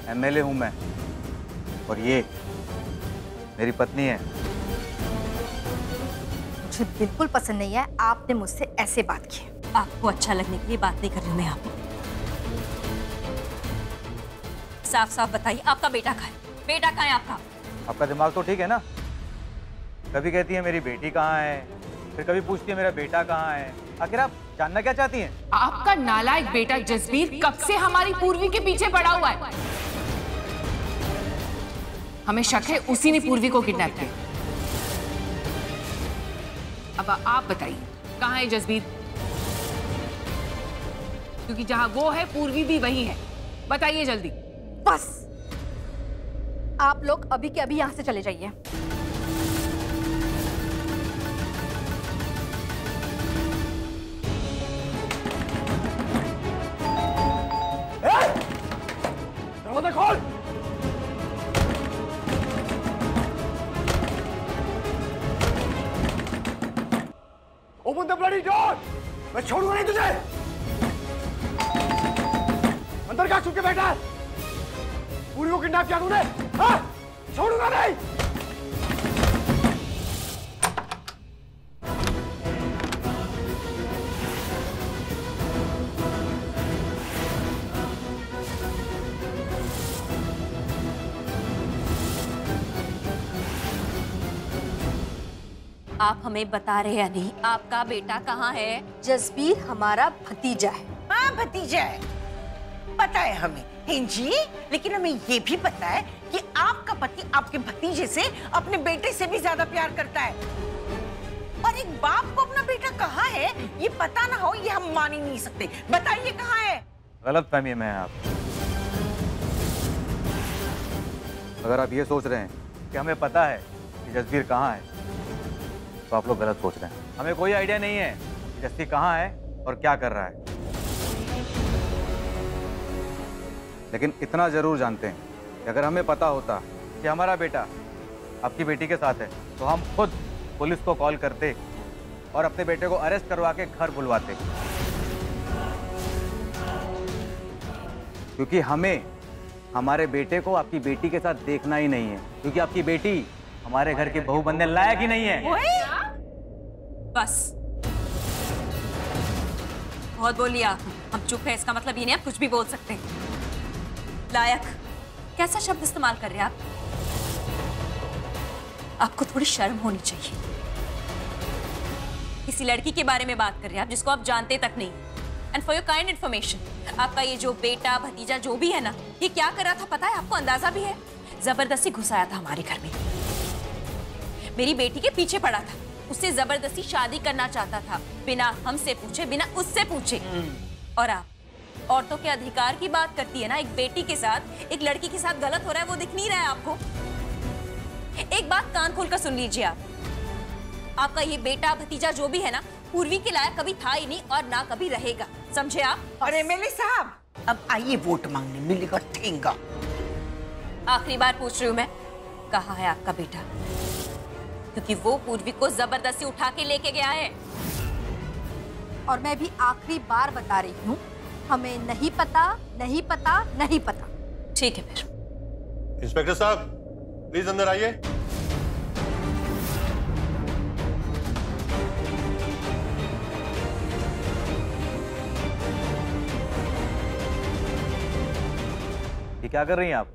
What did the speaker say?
MLA हूं मैं, और ये मेरी पत्नी है। मुझे बिल्कुल पसंद नहीं है आपने मुझसे ऐसे बात की। आपको अच्छा लगने के लिए बात नहीं कर रही हूँ मैं आपको। साफ साफ बताइए आपका बेटा कहाँ है? बेटा कहाँ है आपका? आपका दिमाग तो ठीक है ना? कभी कहती है मेरी बेटी कहाँ है, फिर कभी पूछती है मेरा बेटा कहाँ है। आखिर आप जानना क्या चाहती हैं? आपका नालायक बेटा जसबीर कब से हमारी पूर्वी के पीछे पड़ा हुआ है। हमें शक है उसी ने पूर्वी को किडनैप किया। अब आप बताइए कहाँ है जसबीर? क्योंकि जहां वो है पूर्वी भी वही है। बताइए जल्दी। बस आप लोग अभी के अभी यहां से चले जाइए। दरवाजा खोल। Open the bloody door. मैं छोड़ूंगा नहीं तुझे। अंदर क्या छुप के बैठा है? पूरी को किडनैप किया तूने? हाँ? छोड़ूंगा नहीं। आप हमें बता रहे हैं नहीं आपका बेटा कहाँ है? जसबीर हमारा भतीजा है। हाँ भतीजा है, पता है हमें जी, लेकिन हमें ये भी पता है कि आपका पति आपके भतीजे से अपने बेटे से भी ज्यादा प्यार करता है। और एक बाप को अपना बेटा कहाँ है ये पता ना हो, ये हम मान ही नहीं सकते। बताइए कहाँ है? गलत फहमी में है आप। अगर आप ये सोच रहे हैं कि हमें पता है कि जसबीर कहाँ है, तो आप लोग गलत सोच रहे हैं। हमें कोई आइडिया नहीं है कि जसबीर कहाँ है और क्या कर रहा है, लेकिन इतना जरूर जानते हैं कि अगर हमें पता होता कि हमारा बेटा आपकी बेटी के साथ है, तो हम खुद पुलिस को कॉल करते और अपने बेटे को अरेस्ट करवा के घर बुलवाते। क्योंकि हमें हमारे बेटे को आपकी बेटी के साथ देखना ही नहीं है, क्योंकि आपकी बेटी हमारे घर की बहू बनने लायक ही नहीं है। बस बहुत बोली आप, हम चुप है इसका मतलब ये नहीं आप कुछ भी बोल सकते हैं। लायक कैसा शब्द इस्तेमाल कर रहे हैं आप? आपको थोड़ी शर्म होनी चाहिए। किसी लड़की के बारे में बात कर रहे हैं आप जिसको आप जानते तक नहीं। And for your kind information, आपका ये जो बेटा भतीजा जो भी है ना, ये क्या कर रहा था पता है आपको? अंदाजा भी है? जबरदस्ती घुसाया था हमारे घर में। मेरी बेटी के पीछे पड़ा था, उससे जबरदस्ती शादी करना चाहता था, बिना हमसे पूछे, बिना उससे पूछे। और आप औरतों के अधिकार की बात करती है ना, एक बेटी के साथ एक लड़की के साथ गलत हो रहा है वो दिख नहीं रहा है आपको? एक बात कान खोलकर सुन लीजिए आप, आपका ये बेटा भतीजा जो भी है ना, पूर्वी के लायक कभी था ही नहीं और ना कभी रहेगा, समझे आप? और एमएलए साहब अब आइए वोट मांगने, मिलेगा ठेंगा। आखिरी बार पूछ रही हूँ मैं, कहाँ है आपका बेटा? क्योंकि वो पूर्वी को जबरदस्ती उठा के लेके गया है। और मैं भी आखिरी बार बता रही हूँ, हमें नहीं पता, नहीं पता, नहीं पता। ठीक है फिर। इंस्पेक्टर साहब प्लीज अंदर आइए। ये क्या कर रही हैं आप?